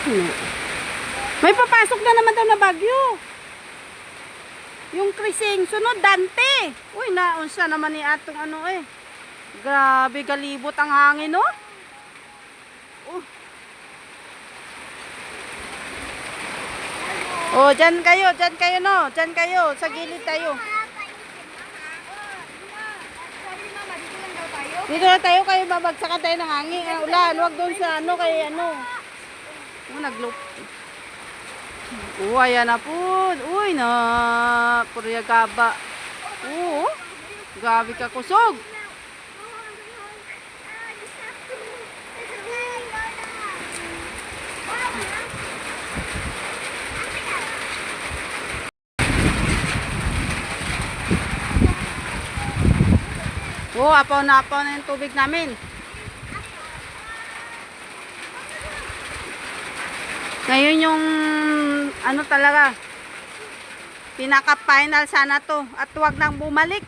Ano? May papasok na naman daw na bagyo. Yung Krising, sunod Dante. Uy, naunsa naman ni atong ano eh. Grabe, galibot ang hangin, no? Oh, dyan kayo, no? Dyan kayo, sa gilid tayo. Dito na tayo, kayo babagsakan tayo ng hangin. Ulan, huwag doon sa ano, kay ano. Naglup. Ayan na po. Uy, na. Purya gaba. Gabi ka kusog. Apaw na yung tubig namin. Ngayon yung ano talaga, pinaka-final sana to at wag nang bumalik.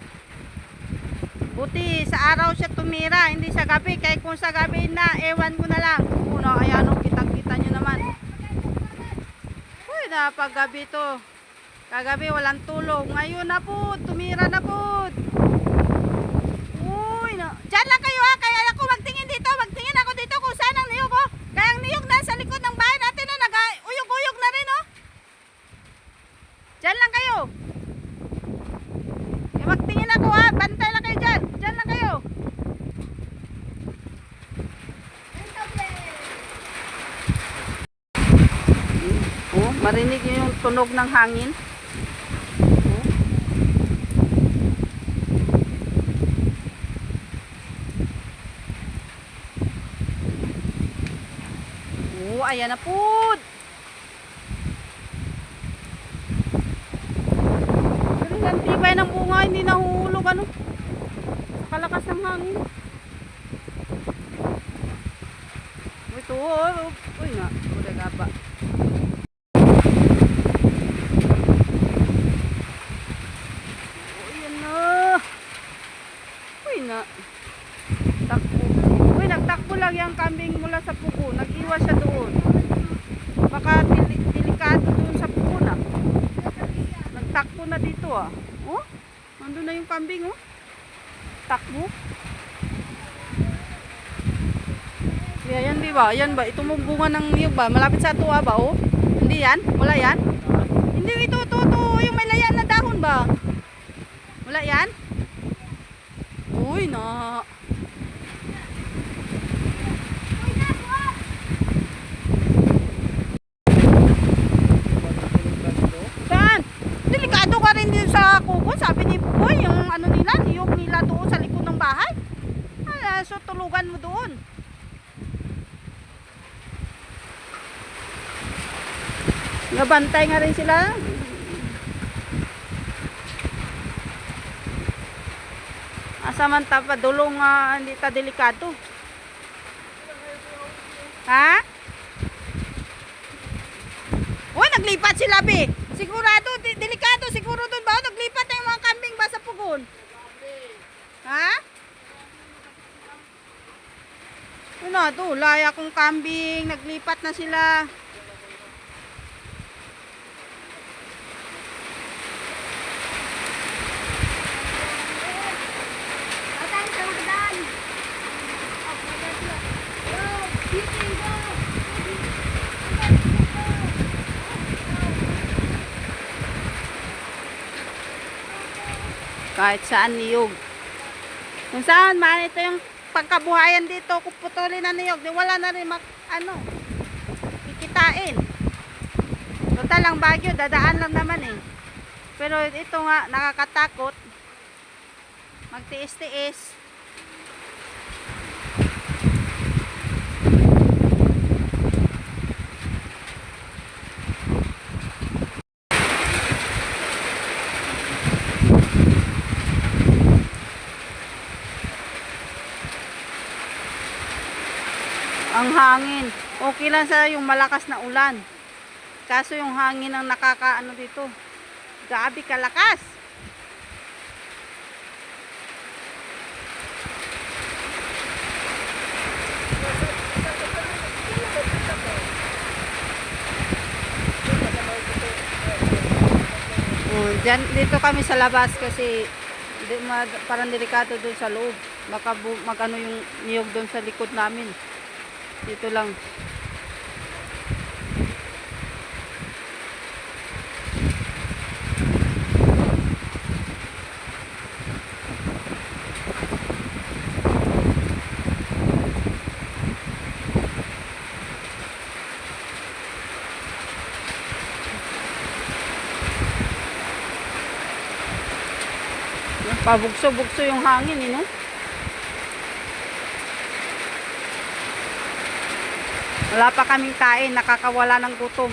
Buti sa araw siya tumira, hindi sa gabi. Kaya kung sa gabi na, ewan ko na lang. Ayan o, kitang-kita nyo naman. Uy, napagabi to. Kagabi walang tulog. Ngayon na po, tumira na po. Uy, no. Diyan lang kayo ha, kaya ako magtingin dito. Magtingin ako dito kung saan ang niyog. Kaya ang niyog na sa likod ng bahay natin na nag-uyog-uyog na rin. Diyan lang kayo. Magtingin ako ha, bantay lang kayo dyan. Diyan lang kayo. Marinig nyo yung tunog ng hangin. Ayan na po. Ang tibay ng bunga, hindi nahuhulog ano. Kalakas ng hangin. Ito, uy na, udah gaba. Ayan na. Uy na. Takbo. Uy, nagtakbo lang yung kambing mula sa pugo. Nag-iwas siya doon. Baka delikado doon sa pugo na. Nagtakbo na dito ah. Nandun na yung kambing Takbo. Yan di ba? Yan ba? Ito mo bunga ng niyog ba? Malapit sa tuwa ba Hindi yan? Wala yan? Hindi ito. Yung may layan na dahon ba? Wala yan? Uy na. Saan? Delikado ka rin din sa kuko. Sabi ni Boy, yung ano nila, niyog nila doon sa likod ng bahay. So tulugan mo doon. Nabantay nga rin sila. Asamanta pa dulong hindi ta delikado. Ha? Uy, naglipat sila be. Sigurado delikado siguro doon ba? Naglipat na yung mga kambing ba sa pugon? Ha? Ano to? Laya kong kambing, naglipat na sila. Kahit saan niyog. Kung saan man ito yung pagkabuhayan dito, kung putulin na niyog, di wala na rin kikitain. Total lang bagyo, dadaan lang naman Pero ito nga, nakakatakot. Magtiis-tiis. Ang hangin. Okay lang sa yung malakas na ulan. Kaso yung hangin ang nakakaano dito. Grabe kalakas. Diyan, dito kami sa labas kasi parang delikado doon sa loob. Baka magano yung niyog doon sa likod namin. Dito lang. Pabugso-bugso yung hangin, no? Wala pa kaming kain, nakakawala ng gutom.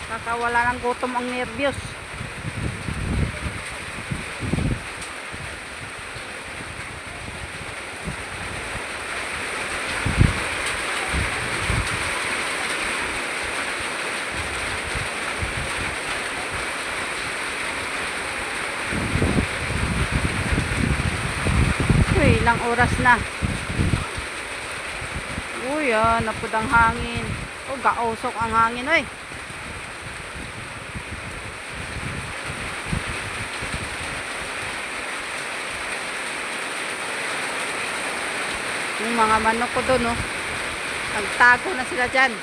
Nakakawala ng gutom ang nervyos. Uy, ilang oras na. Uy, napud ang hangin. Oh, gausok ang hangin, oy. Yung mga manok ko doon, oh. Nagtago na sila dyan.